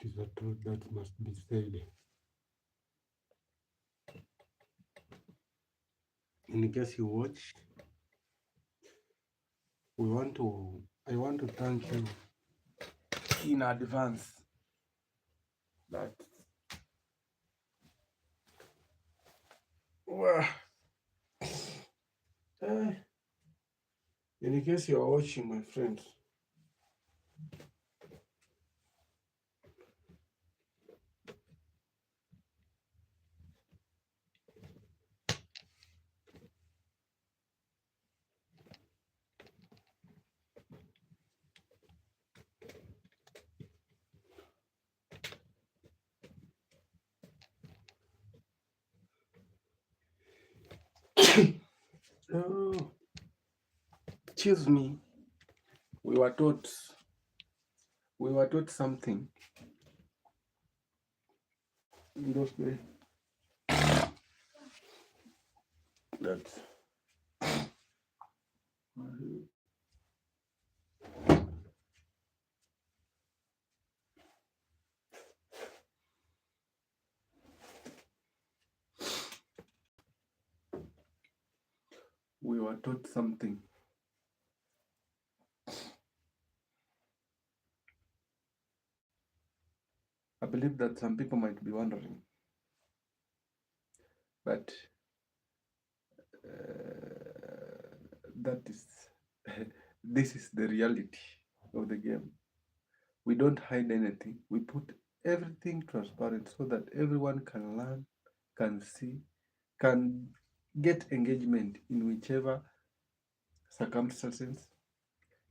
it is a truth that must be said. In case you watch, I want to thank you in advance that well, eh, in case you are watching, my friends. Oh, excuse me. We were taught something in those days that we were taught something. I believe that some people might be wondering, but that is this is the reality of the game. We don't hide anything. We put everything transparent so that everyone can learn, can see, can get engagement in whichever circumstances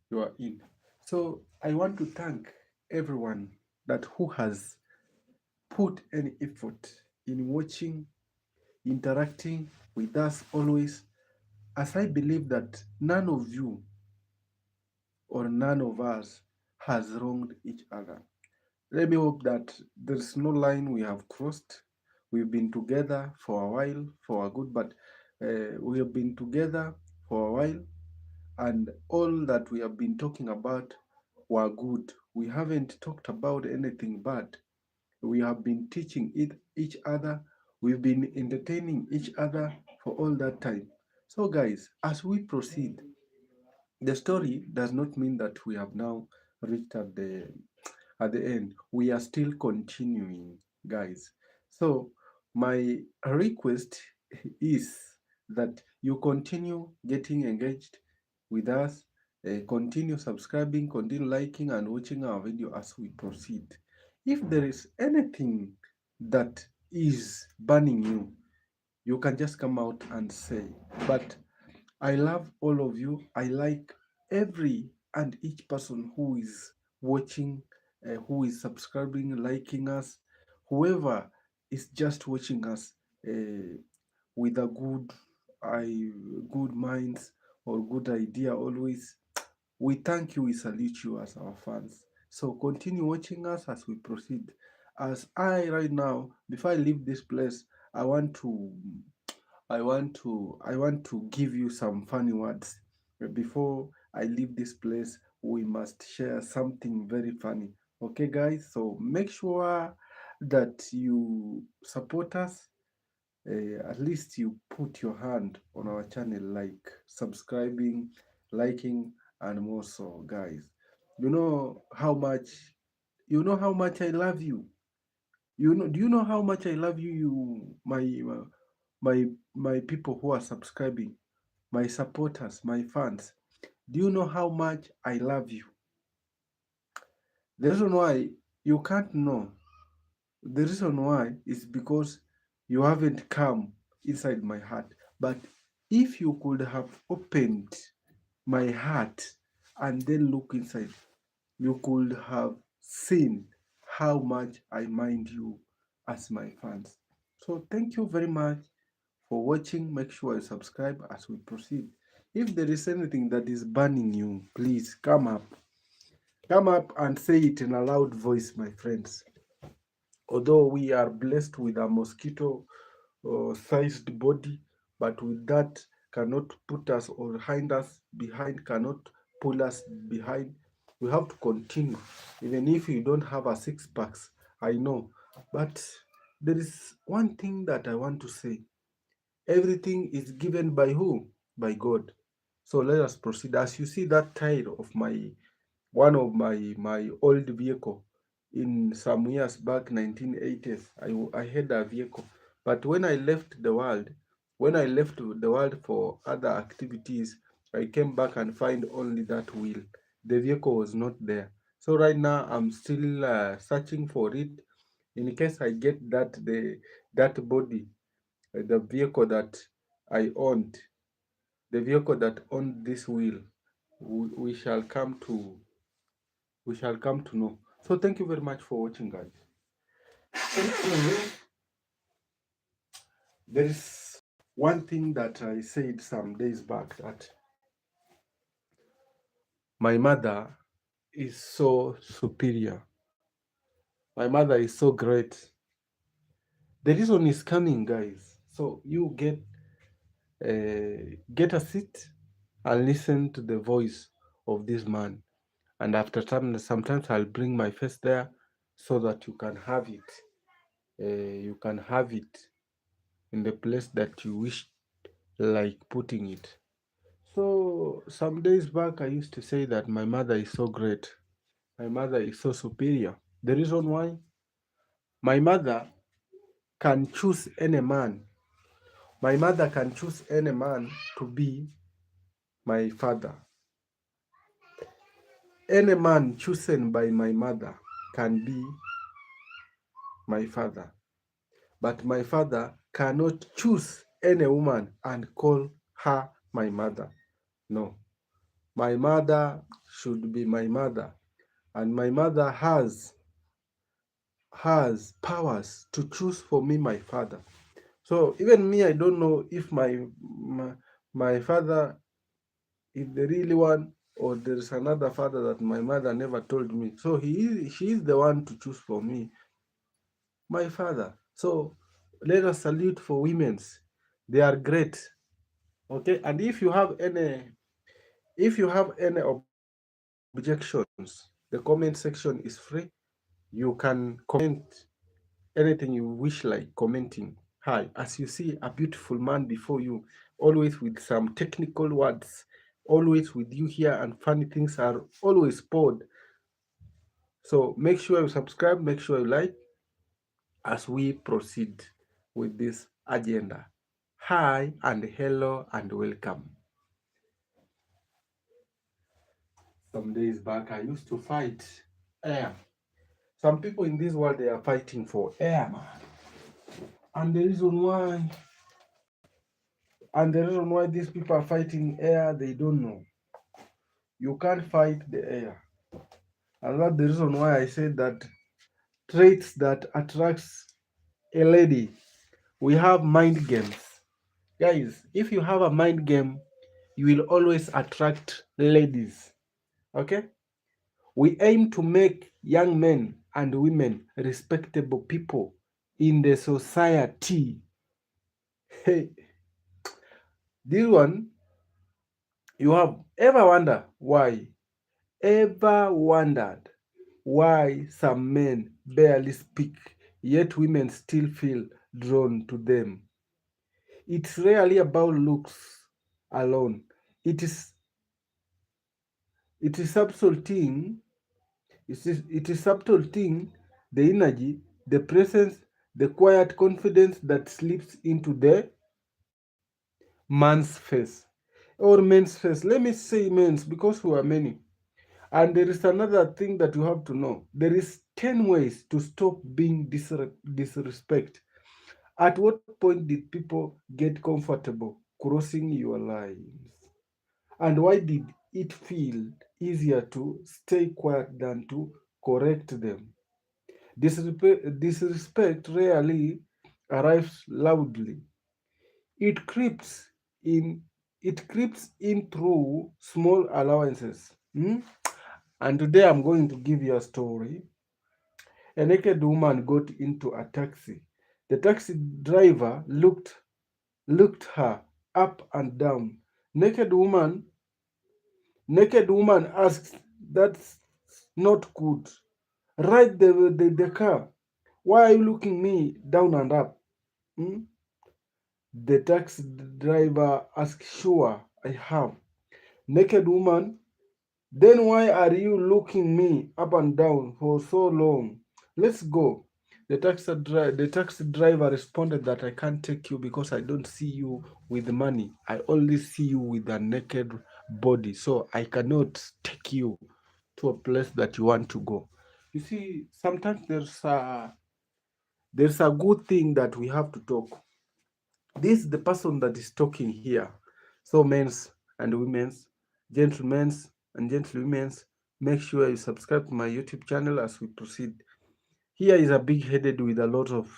you are in. So I want to thank everyone that who has put any effort in watching, interacting with us always, as I believe that none of you or none of us has wronged each other. Let me hope that there's no line we have crossed. We've been together for a while, for a good, but we have been together for a while, and all that we have been talking about were good. We haven't talked about anything bad. We have been teaching each other. We've been entertaining each other for all that time. So, guys, as we proceed, the story does not mean that we have now reached at the end. We are still continuing, guys. So my request is that you continue getting engaged with us, continue subscribing, continue liking and watching our video as we proceed. If there is anything that is burning you, you can just come out and say, but I love all of you. I like every and each person who is watching, who is subscribing, liking us, whoever is just watching us with a good minds or good idea always. We thank you, we salute you as our fans. So continue watching us as we proceed. As I right now, before I leave this place, I want to I want to give you some funny words. Before I leave this place, we must share something very funny. Okay, guys? So make sure that you support us. At least you put your hand on our channel, like subscribing, liking, and more so, guys. You know how much I love you. Do you know how much I love you, my people who are subscribing, my supporters, my fans? Do you know how much I love you? The reason why you can't know, the reason why is because you haven't come inside my heart. But if you could have opened my heart and then look inside, you could have seen how much I mind you as my fans. So thank you very much for watching. Make sure you subscribe as we proceed. If there is anything that is burning you, please come up. Come up and say it in a loud voice, my friends. Although we are blessed with a mosquito sized body, but with that cannot put us or hind us behind, cannot pull us behind. We have to continue. Even if you don't have a six packs, I know. But there is one thing that I want to say. Everything is given by who? By God. So let us proceed. As you see that tire of my one of my old vehicle in some years back, 1980s, I had a vehicle. But when I left the world for other activities, I came back and find only that wheel. The vehicle was not there. So right now I'm still searching for it. In case I get that body, the vehicle that I owned, the vehicle that owned this wheel, we shall come to know. So thank you very much for watching, guys. There is one thing that I said some days back, that my mother is so superior. My mother is so great. The reason is coming, guys. So you get a seat and listen to the voice of this man. And after time, sometimes I'll bring my face there so that you can have it. You can have it in the place that you wish, like putting it. So some days back, I used to say that my mother is so great. My mother is so superior. The reason why, my mother can choose any man. My mother can choose any man to be my father. Any man chosen by my mother can be my father. But my father cannot choose any woman and call her my mother. No. My mother should be my mother. And my mother has powers to choose for me my father. So even me, I don't know if my father is the really one, or there's another father that my mother never told me. So she is the one to choose for me my father. So let us salute for women's. They are great. Okay, and if you have any objections, the comment section is free. You can comment anything you wish, like commenting. Hi, as you see a beautiful man before you, always with some technical words, always with you here, and funny things are always poured. So make sure you subscribe, make sure you like, as we proceed with this agenda. Hi and hello and welcome. Some days back, I used to fight air. Some people in this world, they are fighting for air, man. And the reason why, these people are fighting air, they don't know. You can't fight the air. And that's the reason why I said that traits that attracts a lady, we have mind games. Guys, if you have a mind game, you will always attract ladies. Okay? We aim to make young men and women respectable people in the society. Hey, this one, you have ever wondered why? Ever wondered why some men barely speak, yet women still feel drawn to them? It's rarely about looks alone. It is it is subtle thing. It is subtle thing, the energy, the presence, the quiet confidence that slips into the man's face or men's face. Let me say men's because we are many. And there is another thing that you have to know. There is 10 ways to stop being disrespect. At what point did people get comfortable crossing your lines? And why did it feel easier to stay quiet than to correct them? Disrespect rarely arrives loudly. It creeps in. It creeps in through small allowances. And today I'm going to give you a story. A naked woman got into a taxi. The taxi driver looked her up and down. Naked woman, naked woman asked, "That's not good. Ride the car." Why are you looking me down and up? Hmm? The taxi driver asked. Sure, I have. Naked woman. Then why are you looking me up and down for so long? Let's go. The taxi driver responded that I can't take you because I don't see you with money. I only see you with a naked body. So I cannot take you to a place that you want to go. You see, sometimes there's a good thing that we have to talk. This is the person that is talking here. So men's and women's, gentlemen's and gentlewomen's, make sure you subscribe to my YouTube channel as we proceed. Here is a big headed with a lot of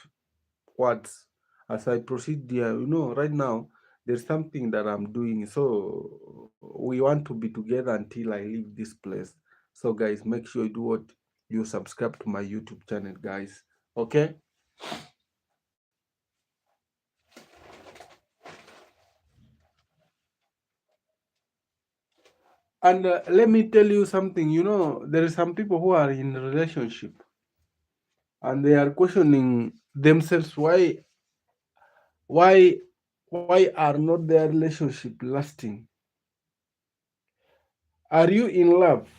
words. As I proceed there, right now there's something that I'm doing. So we want to be together until I leave this place. So guys, make sure you do what you subscribe to my YouTube channel, guys. Okay? And let me tell you something. There are some people who are in a relationship and they are questioning themselves why why are not their relationship lasting? Are you in love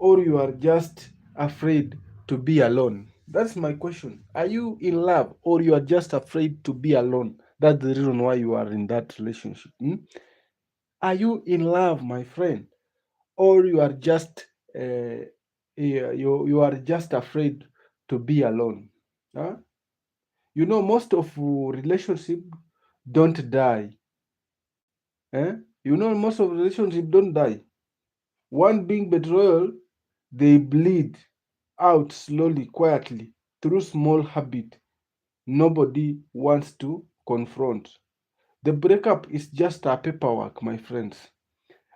or you are just afraid to be alone? That's my question. Are you in love or you are just afraid to be alone? That's the reason why you are in that relationship. Are you in love, my friend, or you are just you are just afraid to be alone? Huh? Most of relationship don't die. Eh? Most of relationship don't die. One being betrayal, they bleed out slowly, quietly, through small habit nobody wants to confront. The breakup is just a paperwork, my friends.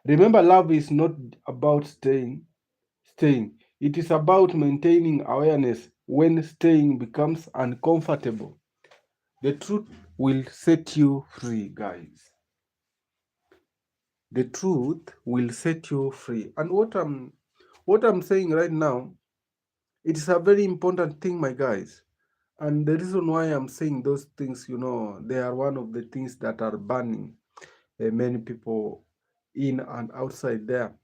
Remember, love is not about staying. It is about maintaining awareness when staying becomes uncomfortable. The truth will set you free, guys. The truth will set you free. And what I'm saying right now, it is a very important thing, my guys. And the reason why I'm saying those things, they are one of the things that are burning many people in and outside there.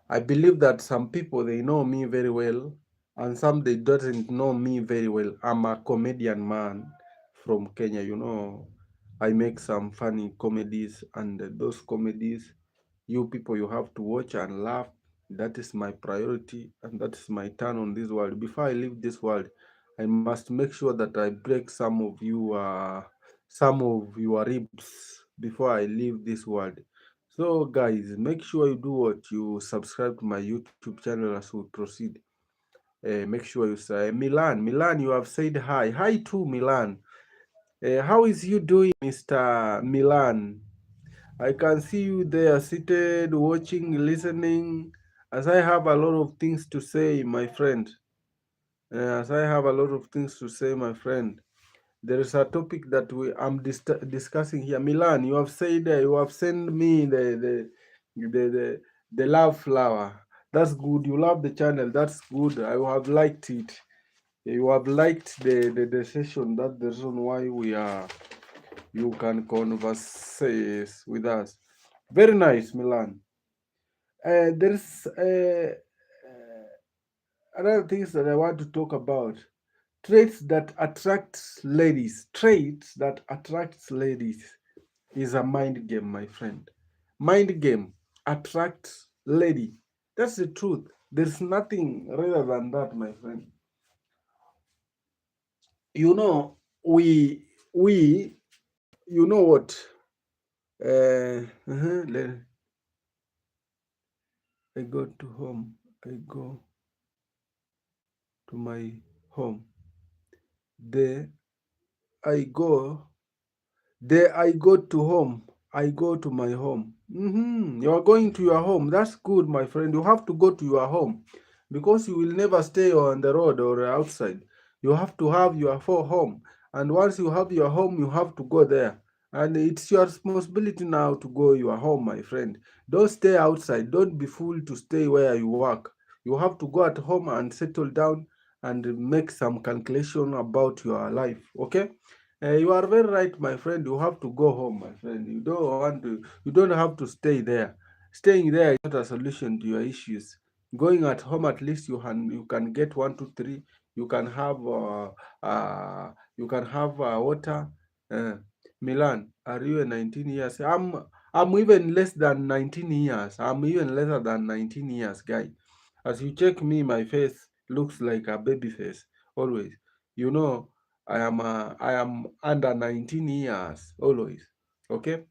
I believe that some people they know me very well, and some they doesn't know me very well. I'm a comedian man from Kenya. I make some funny comedies, and those comedies, you people, you have to watch and laugh. That is my priority, and that is my turn on this world. Before I leave this world, I must make sure that I break some of your ribs before I leave this world. So, guys, make sure you do what you subscribe to my YouTube channel as we proceed. Make sure you say Milan. You have said hi. Hi to Milan. How is you doing, Mr. Milan? I can see you there seated, watching, listening. As I have a lot of things to say, my friend. As I have a lot of things to say, my friend. There is a topic that I'm discussing here. Milan, you have said you have sent me the love flower. That's good. You love the channel. That's good. I have liked it. You have liked the session. That's the reason why you can converse with us. Very nice, Milan. There's other things that I want to talk about. Traits that attracts ladies. Traits that attracts ladies is a mind game, my friend. Mind game attracts lady. That's the truth. There's nothing rather than that, my friend. You know, we you know what? Let I go to home. I go to my home. There I go. There I go to home. I go to my home. You are going to your home. That's good, my friend. You have to go to your home because you will never stay on the road or outside. You have to have your home. And once you have your home, you have to go there. And it's your responsibility now to go your home, my friend. Don't stay outside. Don't be fool to stay where you work. You have to go at home and settle down and make some calculation about your life. Okay, you are very right, my friend. You have to go home, my friend. You don't want to. You don't have to stay there. Staying there is not a solution to your issues. Going at home, at least you can get 1, 2, 3. You can have water. Uh, Milan, are you a 19 years? I'm even less than 19 years. I'm even lesser than 19 years, guy. As you check me, my face looks like a baby face always. You know, I am under 19 years always. Okay,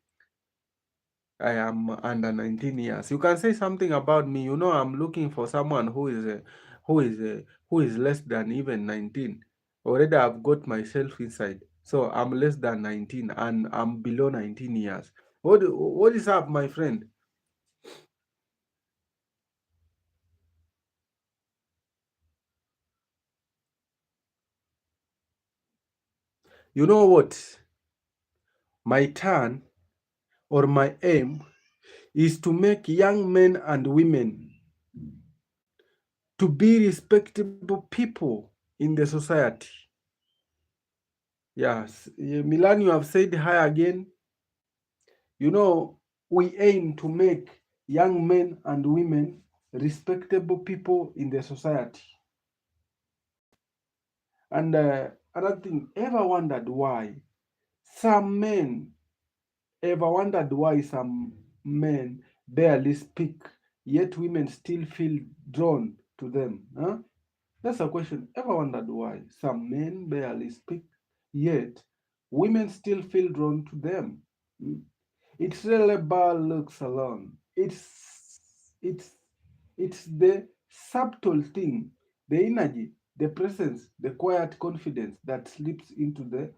I am under 19 years. You can say something about me. You know, I'm looking for someone who is less than even 19. Already, I've got myself inside. So I'm less than 19 and I'm below 19 years. What is up, my friend? You know what? My turn or my aim is to make young men and women to be respectable people in the society. Yes, Milan, you have said hi again. You know, we aim to make young men and women respectable people in the society. And another thing, some men ever wondered why some men barely speak, yet women still feel drawn to them? Huh? That's a question. Ever wondered why some men barely speak, yet women still feel drawn to them? Hmm? It's really about looks alone. It's it's the subtle thing, the energy, the presence, the quiet confidence that slips into the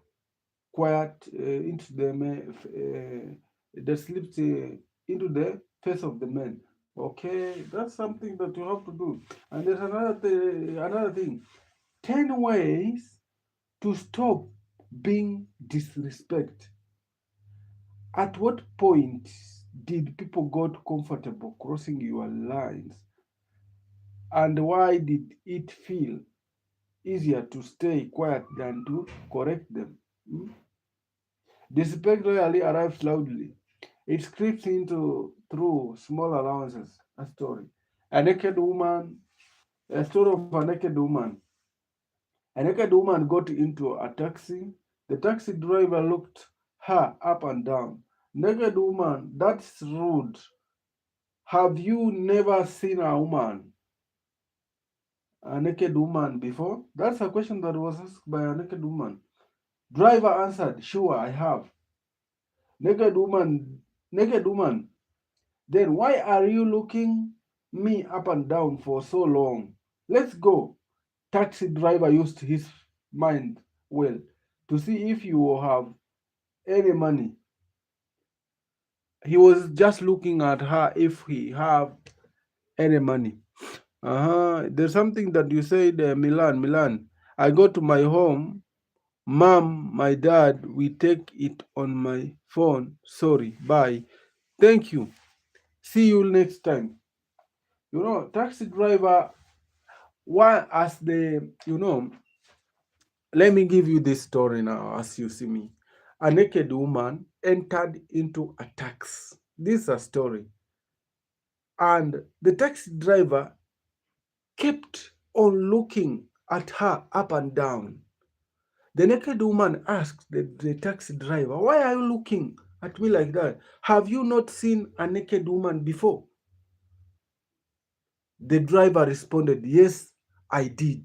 quiet into the that slips into the face of the man. Okay, that's something that you have to do. And there's another thing. 10 ways to stop being disrespect. At what point did people got comfortable crossing your lines? And why did it feel easier to stay quiet than to correct them? Hmm? Disrespect rarely arrives loudly. It creeps into through small allowances. A story. A naked woman, a story of a naked woman. A naked woman got into a taxi. The taxi driver looked her up and down. Naked woman, that's rude. Have you never seen a naked woman before? That's a question that was asked by a naked woman. Driver answered, sure, I have. Naked woman, then why are you looking me up and down for so long? Let's go. Taxi driver used his mind well to see if you have any money. He was just looking at her if he have any money. There's something that you said, Milan. I go to my home. Mom, my dad, we take it on my phone. Sorry, bye. Thank you. See you next time. You know, taxi driver, why as the, let me give you this story now as you see me. A naked woman entered into a taxi. This is a story. And the taxi driver kept on looking at her up and down. The naked woman asked the taxi driver, why are you looking at me like that? Have you not seen a naked woman before? The driver responded, yes, I did.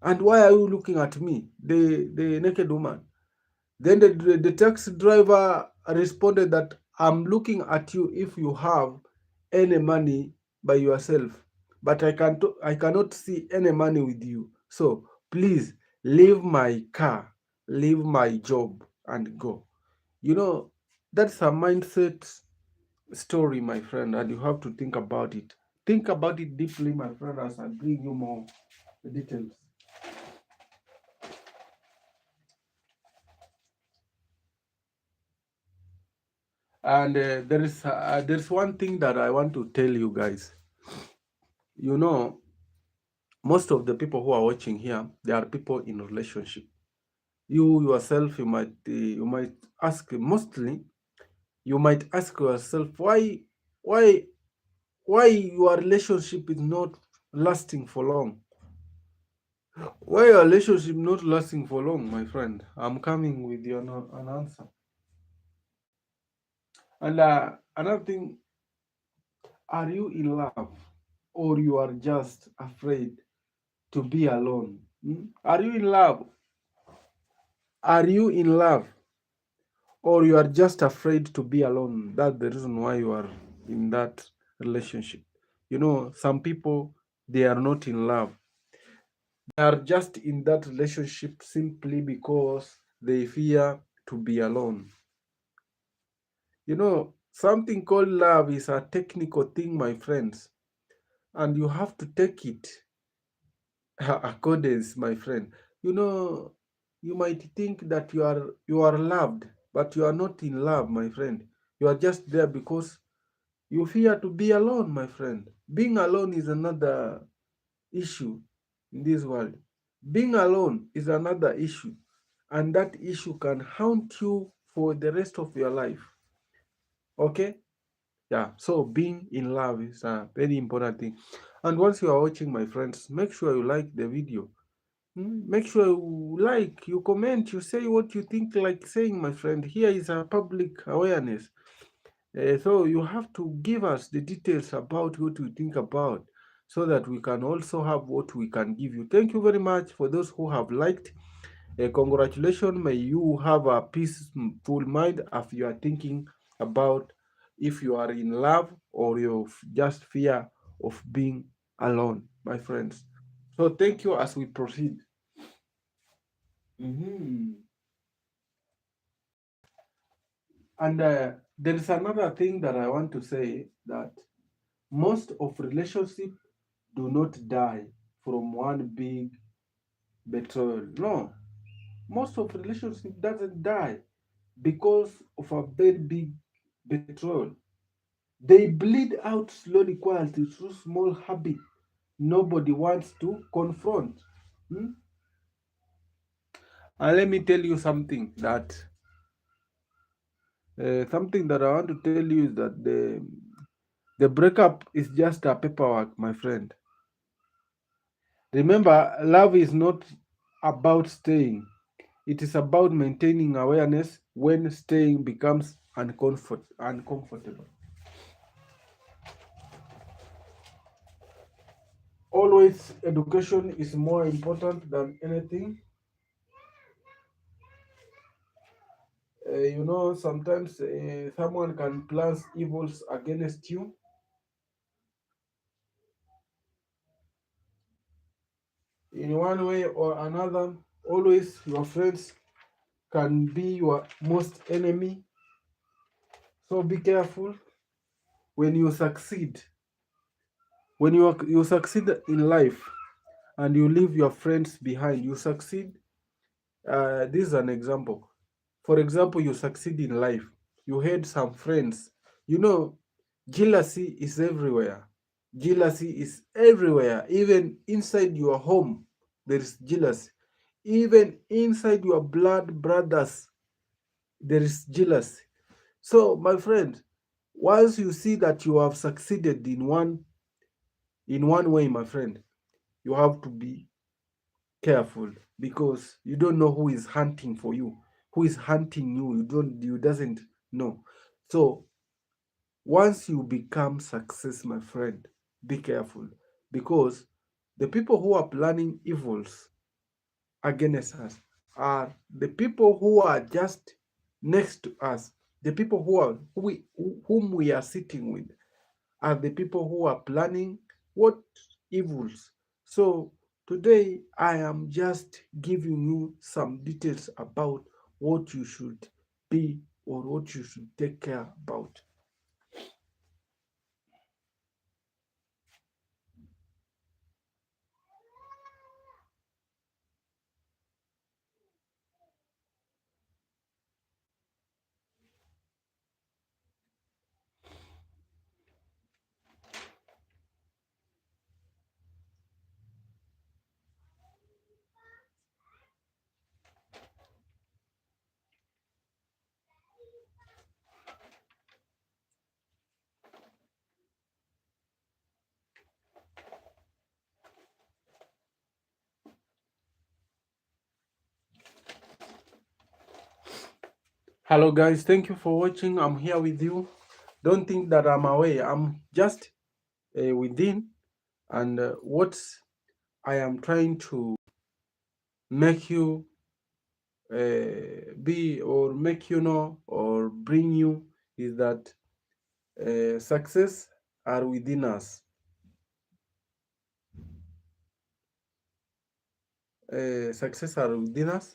And why are you looking at me, the naked woman? Then the taxi driver responded that I'm looking at you if you have any money by yourself, but I cannot see any money with you. So please leave my car, leave my job, and go. You know, that's a mindset story, my friend, and you have to think about it. Think about it deeply, my friend, as I bring you more details. And there's one thing that I want to tell you guys. You know, Most of the people who are watching here, they are people in relationship. You yourself, you might ask, mostly you might ask yourself, why why your relationship is not lasting for long. Why your relationship not lasting for long, my friend? I'm coming with you an answer. And another thing, are you in love or you are just afraid to be alone? Are you in love? Are you in love or you are just afraid to be alone? That's the reason why you are in that relationship. Some people, they are not in love. They are just in that relationship simply because they fear to be alone. Something called love is a technical thing, my friends, and you have to take it accordance, my friend. You know, you might think that you are loved, but you are not in love, my friend. You are just there because you fear to be alone, my friend. Being alone is another issue in this world. Being alone is another issue, and that issue can haunt you for the rest of your life. Okay? Yeah, so being in love is a very important thing. And once you are watching, my friends, make sure you like the video. Make sure you like, you comment, you say what you think, like saying, my friend, here is a public awareness. So you have to give us the details about what you think about so that we can also have what we can give you. Thank you very much for those who have liked. Congratulations. May you have a peaceful mind if you are thinking about if you are in love or you just fear of being alone, my friends. So thank you as we proceed. Mhm. And there is another thing that I want to say, that most of relationships do not die from one big betrayal. No, most of relationship doesn't die because of a very big betrayal. They bleed out slowly, quietly through small habits nobody wants to confront. Hmm? And let me tell you something that I want to tell you is that the breakup is just a paperwork, my friend. Remember, love is not about staying. It is about maintaining awareness when staying becomes uncomfortable. Always, education is more important than anything. Sometimes someone can plan evils against you. In one way or another, always your friends can be your most enemy. So be careful when you succeed. When you succeed in life and you leave your friends behind, you succeed. This is an example. For example, you succeed in life. You had some friends. You know, jealousy is everywhere. Jealousy is everywhere. Even inside your home, there is jealousy. Even inside your blood brothers, there is jealousy. So, my friend, once you see that you have succeeded in one way, my friend, you have to be careful because you don't know who is hunting for you, who is hunting you. You doesn't know. So once you become success, my friend, be careful because the people who are planning evils against us are the people who are just next to us. The people whom we are sitting with are the people who are planning what evils. So today I am just giving you some details about what you should be or what you should take care about. Hello guys, thank you for watching. I'm here with you. Don't think that I'm away. I'm just within, and what I am trying to make you be, or make you know, or bring you, is that success are within us. Success are within us,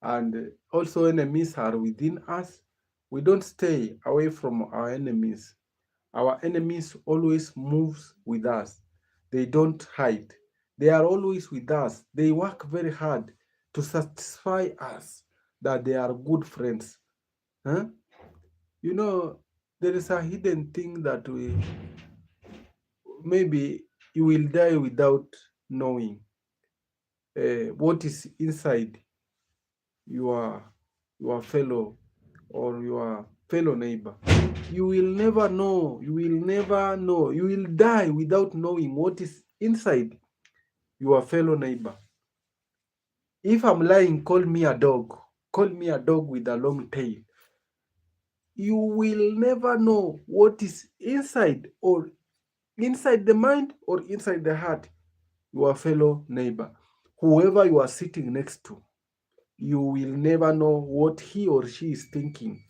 and also enemies are within us. We don't stay away from our enemies. Our enemies always moves with us. They don't hide. They are always with us. They work very hard to satisfy us that they are good friends. Huh? You know, there is a hidden thing that we maybe you will die without knowing what is inside your your fellow your fellow neighbor. You will never know. You will never know. You will die without knowing what is inside your fellow neighbor. If I'm lying, call me a dog. Call me a dog with a long tail. You will never know what is inside, or inside the mind, or inside the heart, your fellow neighbor. Whoever you are sitting next to, you will never know what he or she is thinking.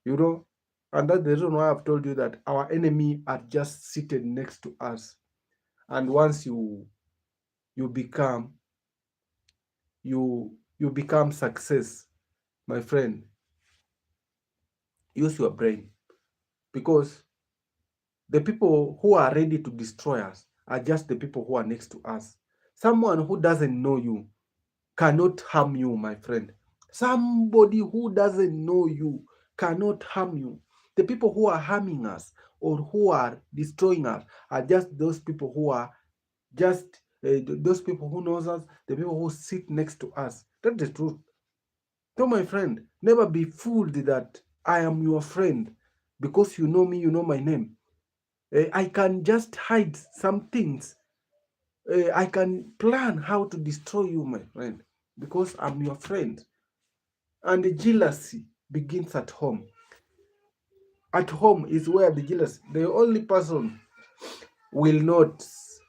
You know, and that's the reason why I've told you that our enemy are just seated next to us. And once you become you become success, my friend, use your brain, because the people who are ready to destroy us are just the people who are next to us. Someone who doesn't know you cannot harm you, my friend. Somebody who doesn't know you cannot harm you. The people who are harming us or who are destroying us are just those people who are just those people who knows us, the people who sit next to us. That's the truth. So, my friend, never be fooled that I am your friend because you know me, you know my name. I can just hide some things. I can plan how to destroy you, my friend, because I'm your friend. And the jealousy begins at home. At home is where the jealousy, the only person will not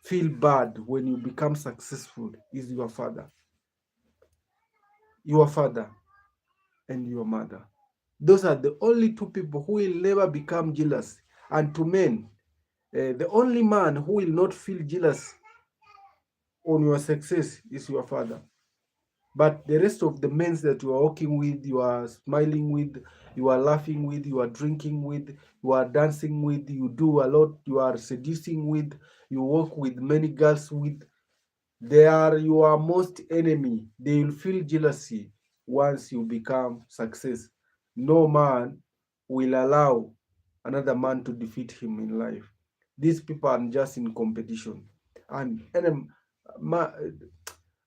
feel bad when you become successful is your father. Your father and your mother. Those are the only two people who will never become jealous. And to men, the only man who will not feel jealous on your success is your father. But the rest of the men that you are walking with, you are smiling with, you are laughing with, you are drinking with, you are dancing with, you do a lot, you are seducing with, you walk with many girls with, they are your most enemy. They will feel jealousy once you become success. No man will allow another man to defeat him in life. These people are just in competition. And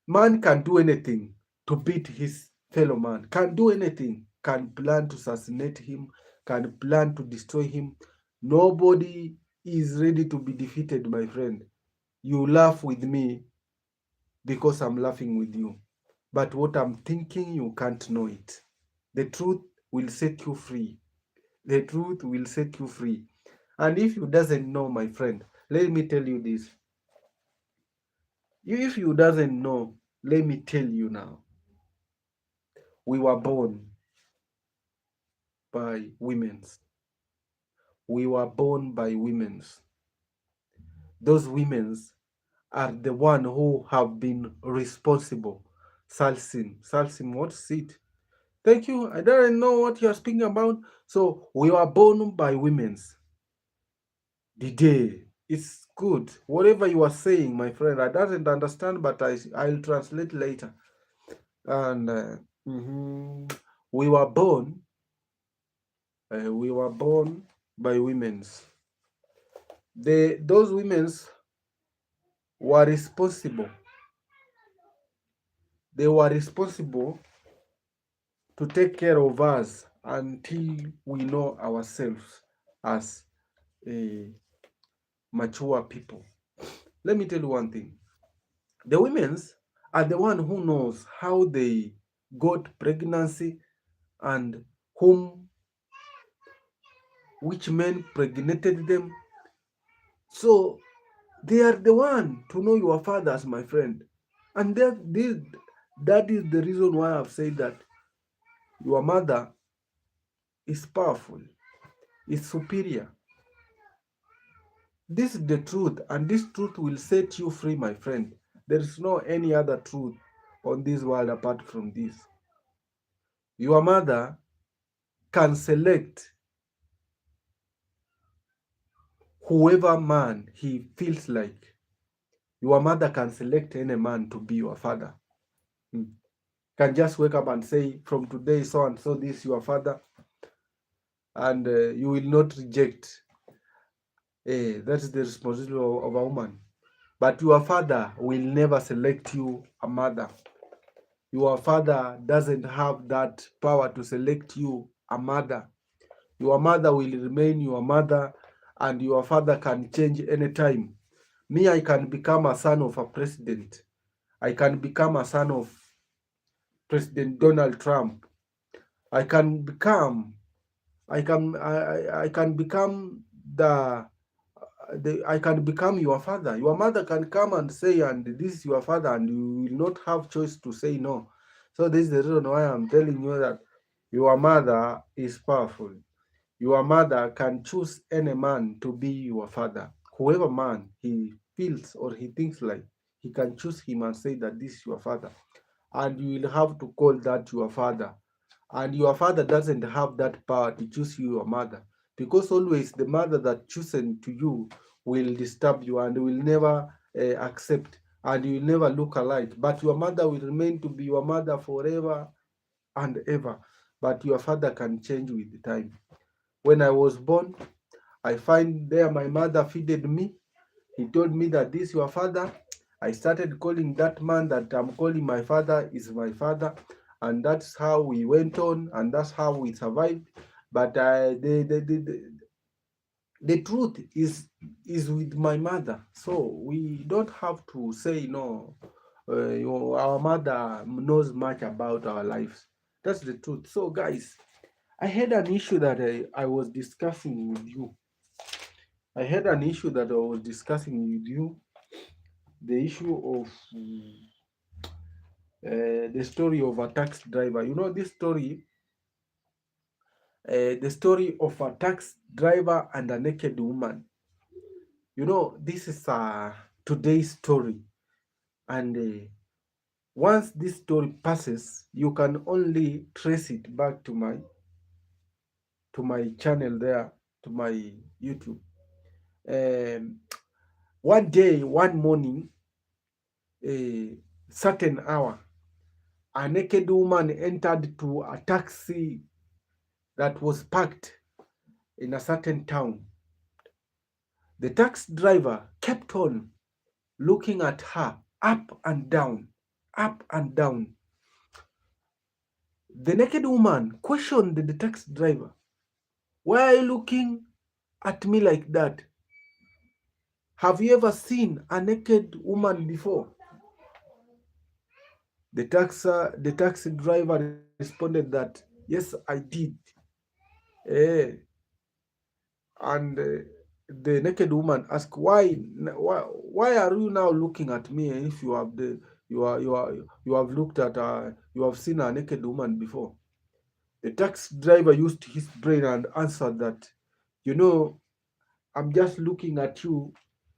man can do anything to beat his fellow man, can do anything, can plan to assassinate him, can plan to destroy him. Nobody is ready to be defeated, my friend. You laugh with me because I'm laughing with you. But what I'm thinking, you can't know it. The truth will set you free. The truth will set you free. And if you doesn't know, my friend, let me tell you this. If you doesn't know, let me tell you now. We were born by women's. We were born by women's. Those women's are the one who have been responsible. Salsim, what's it? Thank you. I don't know what you're speaking about. So we were born by women's. The day. It's good. Whatever you are saying, my friend, I doesn't understand, but I'll translate later. And we were born. We were born by women's. Those women's were responsible. They were responsible to take care of us until we know ourselves as a mature people. Let me tell you one thing. The women's are the one who knows how they got pregnancy and whom which men pregnated them. So they are the one to know your fathers, my friend. And that is the reason why I've said that your mother is powerful, is superior. This is the truth, and this truth will set you free, my friend. There is no any other truth on this world apart from this. Your mother can select whoever man he feels like. Your mother can select any man to be your father. Hmm. Can just wake up and say, from today, so and so, this is your father, and you will not reject. That is the responsibility of a woman. But your father will never select you a mother. Your father doesn't have that power to select you a mother. Your mother will remain your mother, and your father can change anytime. Me, I can become a son of a president. I can become a son of President Donald Trump. I can become, I can become I can become your father. Your mother can come and say, and this is your father, and you will not have choice to say no. So this is the reason why I'm telling you that your mother is powerful. Your mother can choose any man to be your father. Whoever man he feels or he thinks like, he can choose him and say that this is your father. And you will have to call that your father. And your father doesn't have that power to choose you your mother, because always the mother that chosen to you will disturb you and will never accept, and you will never look alike. But your mother will remain to be your mother forever and ever. But your father can change with the time. When I was born, I find there my mother feeded me. He told me that this is your father. I started calling that man that I'm calling my father is my father. And that's how we went on, and that's how we survived. But the truth is with my mother. So we don't have to say no. Our mother knows much about our lives. That's the truth. So guys, I had an issue that I was discussing with you. I had an issue that I was discussing with you. The issue of the story of a taxi driver. You know this story, the story of a taxi driver and a naked woman. You know, this is today's story, and once this story passes, you can only trace it back to my channel there, to my YouTube. Um, one day, one morning, a certain hour, a naked woman entered to a taxi that was parked in a certain town. The taxi driver kept on looking at her up and down, up and down. The naked woman questioned the taxi driver, "Why are you looking at me like that? Have you ever seen a naked woman before?" The taxi driver responded that, "Yes, I did." Eh, and the naked woman asked, why are you now looking at me if you have you have looked at you have seen a naked woman before? The taxi driver used his brain and answered that, you know, I'm just looking at you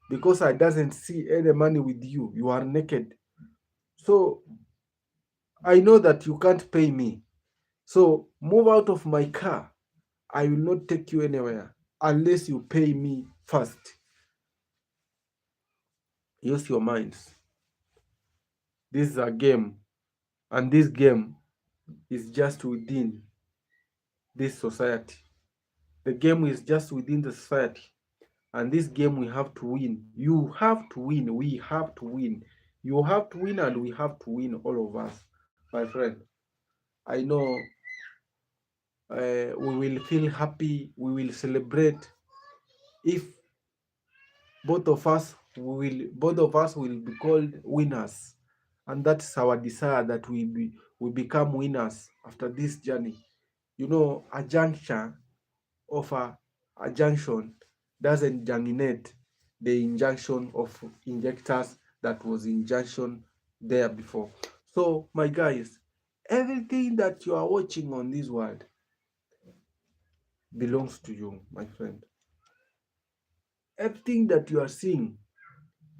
because I doesn't see any money with you. You are naked. So I know that you can't pay me. So move out of my car. I will not take you anywhere unless you pay me first. Use your minds. This is a game, and this game is just within this society. The game is just within the society, and this game we have to win. You have to win. We have to win. You have to win, and we have to win, all of us, my friend. I know we will feel happy. We will celebrate if both of us will be called winners, and that's our desire, that we become winners after this journey. A juncture of a junction doesn't germinate the injunction of injectors that was injunction there before. So, my guys, everything that you are watching on this world belongs to you, my friend. Everything that you are seeing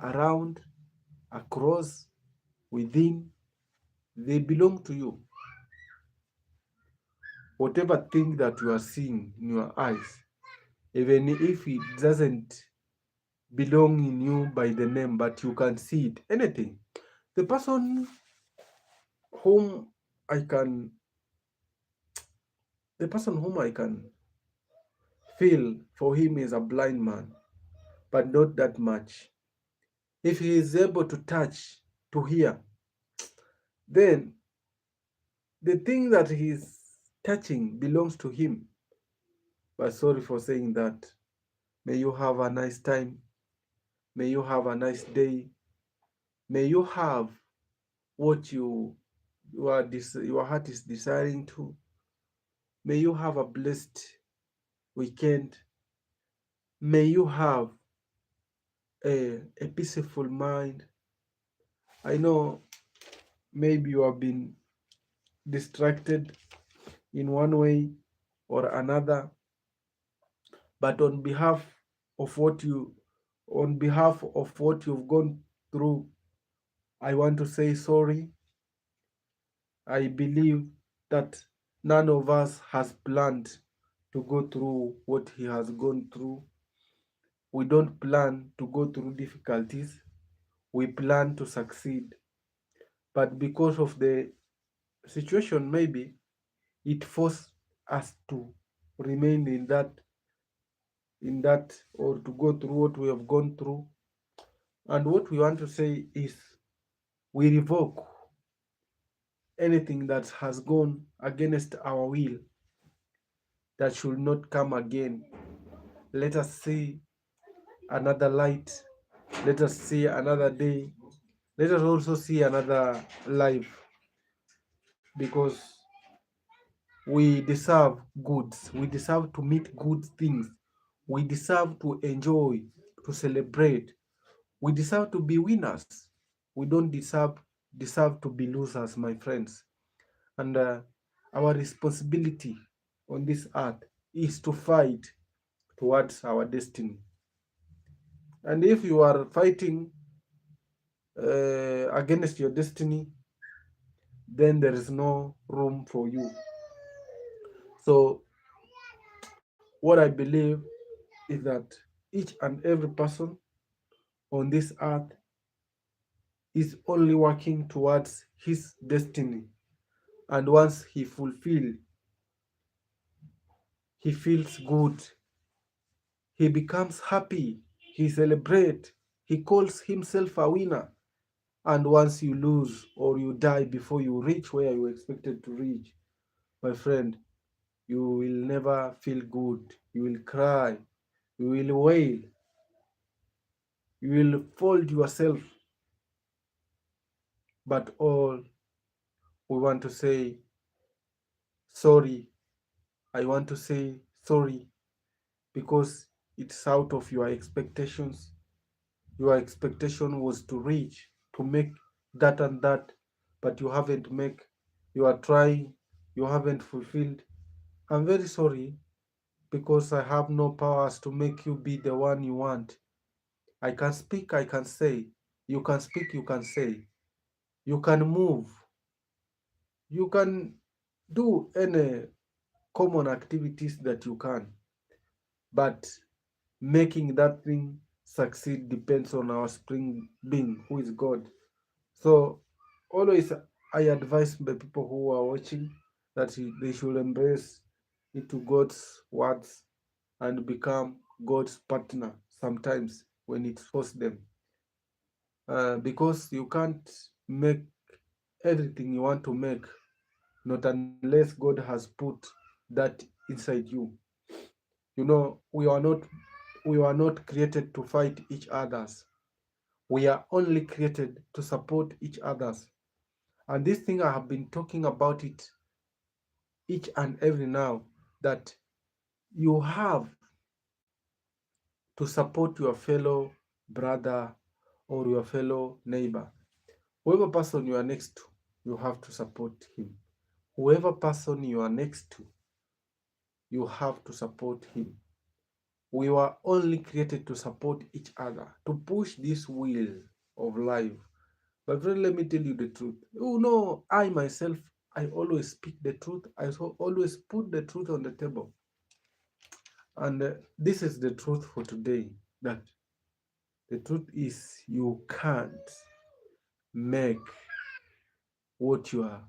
around, across, within, they belong to you. Whatever thing that you are seeing in your eyes, even if it doesn't belong in you by the name, but you can see it, anything. The person whom I can, the person whom I can feel for him is a blind man, but not that much. If he is able to touch, to hear, then the thing that he is touching belongs to him. But sorry for saying that. May you have a nice time. May you have a nice day. May you have what your heart is desiring to. May you have a blessed weekend. May you have a peaceful mind. I know maybe you have been distracted in one way or another, but of what you on behalf of what you've gone through, I want to say sorry. I believe that none of us has planned to go through what he has gone through. We don't plan to go through difficulties. We plan to succeed. But because of the situation, maybe it forced us to remain in that or to go through what we have gone through. And what we want to say is we revoke anything that has gone against our will that should not come again. Let us see another light. Let us see another day. Let us also see another life because we deserve goods. We deserve to meet good things. We deserve to enjoy, to celebrate. We deserve to be winners. We don't deserve to be losers, my friends. And our responsibility on this earth is to fight towards our destiny. And if you are fighting against your destiny, then there is no room for you. So, what I believe is that each and every person on this earth is only working towards his destiny. And once he fulfills, he feels good, he becomes happy, he celebrates, he calls himself a winner. And once you lose or you die before you reach where you expected to reach, my friend, you will never feel good. You will cry, you will wail, you will fold yourself. But all we want to say, sorry. I want to say sorry because it's out of your expectations. Your expectation was to reach, to make that and that, but you haven't make. You are trying, you haven't fulfilled. I'm very sorry because I have no powers to make you be the one you want. I can speak, I can say. You can speak, you can say. You can move. You can do any common activities that you can. But making that thing succeed depends on our spring being, who is God. So always I advise the people who are watching that they should embrace into God's words and become God's partner sometimes when it forces them. Because you can't make everything you want to make, not unless God has put that inside you. We are not created to fight each others. We are only created to support each others. And this thing I have been talking about it each and every now that you have to support your fellow brother or your fellow neighbor. Whoever person you are next to, you have to support him. Whoever person you are next to, you have to support him. We were only created to support each other, to push this wheel of life. But friend, let me tell you the truth. You know, I myself, I always speak the truth. I always put the truth on the table. And this is the truth for today. That the truth is you can't make what you are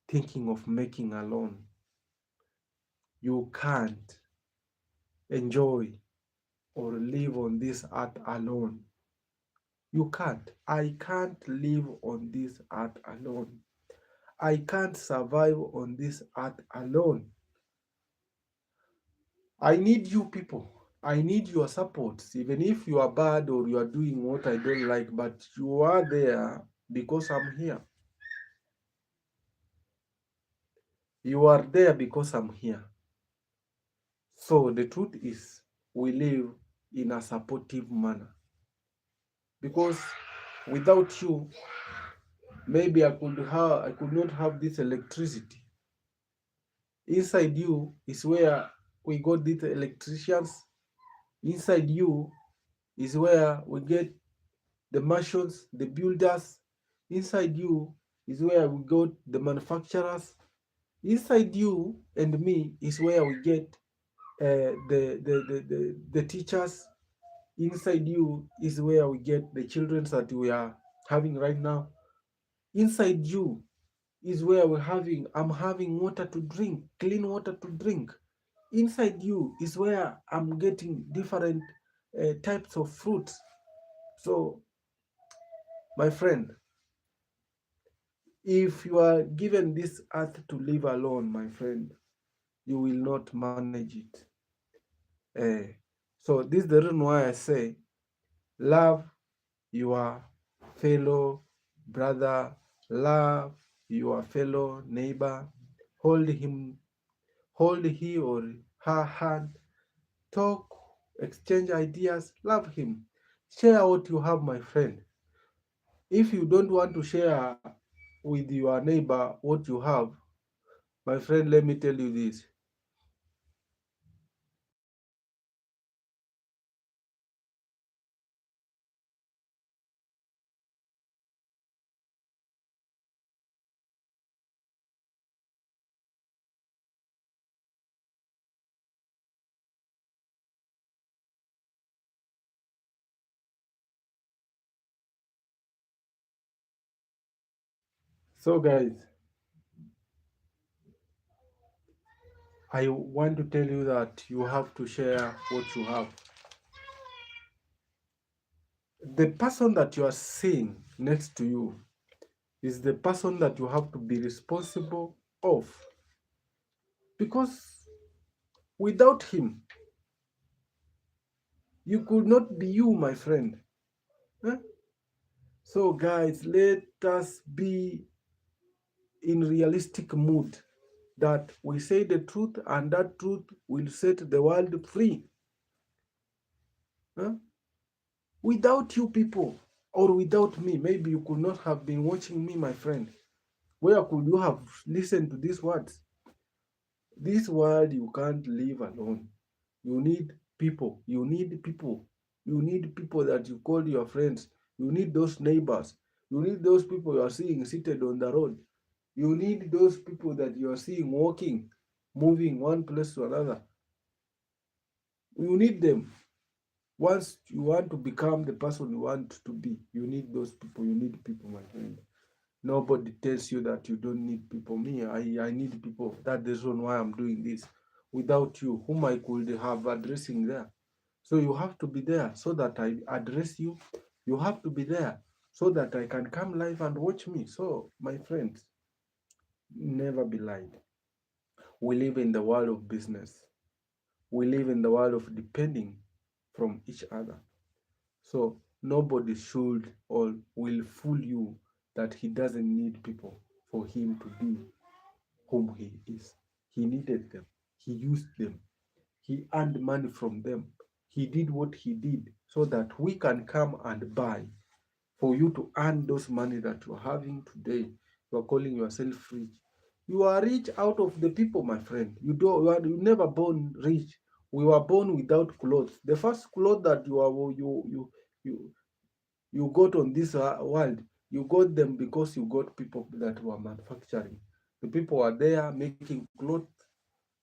thinking of making alone. You can't enjoy or live on this earth alone. You can't. I can't live on this earth alone. I can't survive on this earth alone. I need you people. I need your support. Even if you are bad or you are doing what I don't like, but you are there because I'm here. You are there because I'm here. So the truth is, we live in a supportive manner. Because without you, maybe I could not have this electricity. Inside you is where we got these electricians. Inside you is where we get the merchants, the builders. Inside you is where we got the manufacturers. Inside you and me is where we get the teachers. Inside you is where we get the children that we are having right now. Inside you is where I'm having water to drink, clean water to drink. Inside you is where I'm getting different types of fruits. So, my friend, if you are given this earth to live alone, my friend, you will not manage it. Uh, so this is the reason why I say, love your fellow brother, love your fellow neighbor, hold hold he or her hand, talk, exchange ideas, love him. Share what you have, my friend. If you don't want to share with your neighbor what you have, my friend, let me tell you this. So, guys, I want to tell you that you have to share what you have. The person that you are seeing next to you is the person that you have to be responsible of. Because without him, you could not be you, my friend. Huh? So, guys, let us be in realistic mood that we say the truth and that truth will set the world free. Huh? Without you people or without me, maybe you could not have been watching me, my friend. Where could you have listened to these words? This world you can't live alone. You need people. You need people. You need people that you call your friends. You need those neighbors. You need those people you are seeing seated on the road. You need those people that you are seeing walking, moving one place to another. You need them. Once you want to become the person you want to be, you need those people. You need people, my friend. Nobody tells you that you don't need people. Me, I need people. That's the reason why I'm doing this. Without you, whom I could have addressing there. So you have to be there so that I address you. You have to be there so that I can come live and watch me. So, my friends, never be lied. We live in the world of business. We live in the world of depending from each other. So nobody should or will fool you that he doesn't need people for him to be whom he is. He needed them. He used them. He earned money from them. He did what he did so that we can come and buy. For you to earn those money that you are having today, you are calling yourself rich. You are rich out of the people, my friend. You never born rich. We were born without clothes. The first clothes that you you got on this world, you got them because you got people that were manufacturing. The people were there making clothes,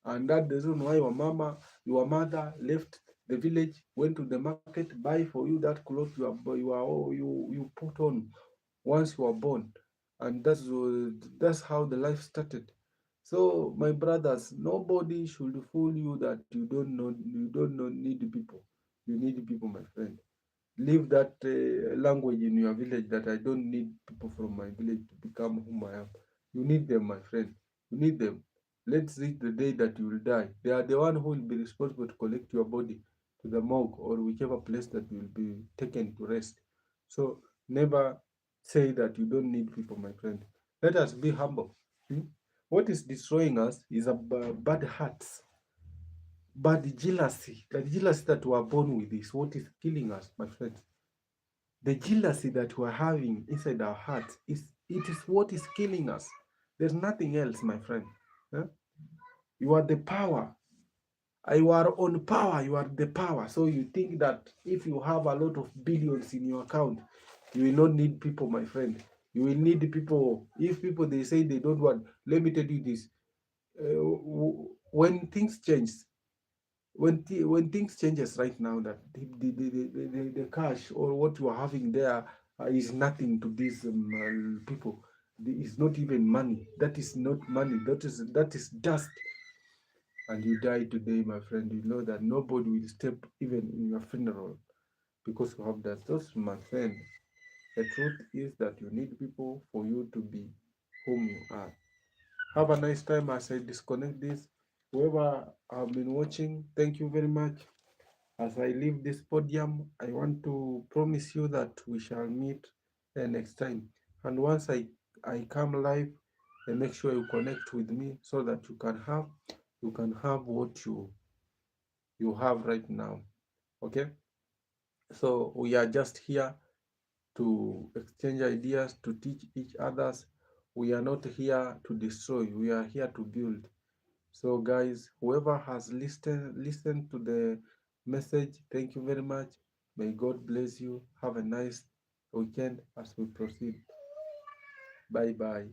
and that's the reason why your mother left the village, went to the market, buy for you that cloth you put on once you were born, and that's how the life started. So my brothers, nobody should fool you that you don't know need people. You need people, my friend. Leave that language in your village that I don't need people from my village to become whom I am. You need them, my friend. You need them. Let's reach the day that you will die. They are the one who will be responsible to collect your body to the morgue or whichever place that you will be taken to rest. So never say that you don't need people, my friend. Let us be humble. Hmm? What is destroying us is a bad hearts, bad jealousy. The jealousy that we are born with is what is killing us, my friends. The jealousy that we're having inside our hearts is what is killing us. There's nothing else, my friend. Huh? You are the power. You are on power. You are the power. So you think that if you have a lot of billions in your account, you will not need people, my friend. You will need people. If people they say they don't want, let me tell you this. When things change, when things changes right now, that the cash or what you are having there is nothing to these people. It's not even money. That is not money. That is dust. And you die today, my friend, you know that nobody will step even in your funeral because you have that. Those, my friend, the truth is that you need people for you to be whom you are. Have a nice time as I disconnect this. Whoever have been watching, thank you very much. As I leave this podium, I want to promise you that we shall meet next time. And once I come live, make sure you connect with me so that you can have what you have right now. Okay? So we are just here to exchange ideas, to teach each others. We are not here to destroy, we are here to build. So guys, whoever has listened to the message, thank you very much. May God bless you. Have a nice weekend as we proceed. Bye bye.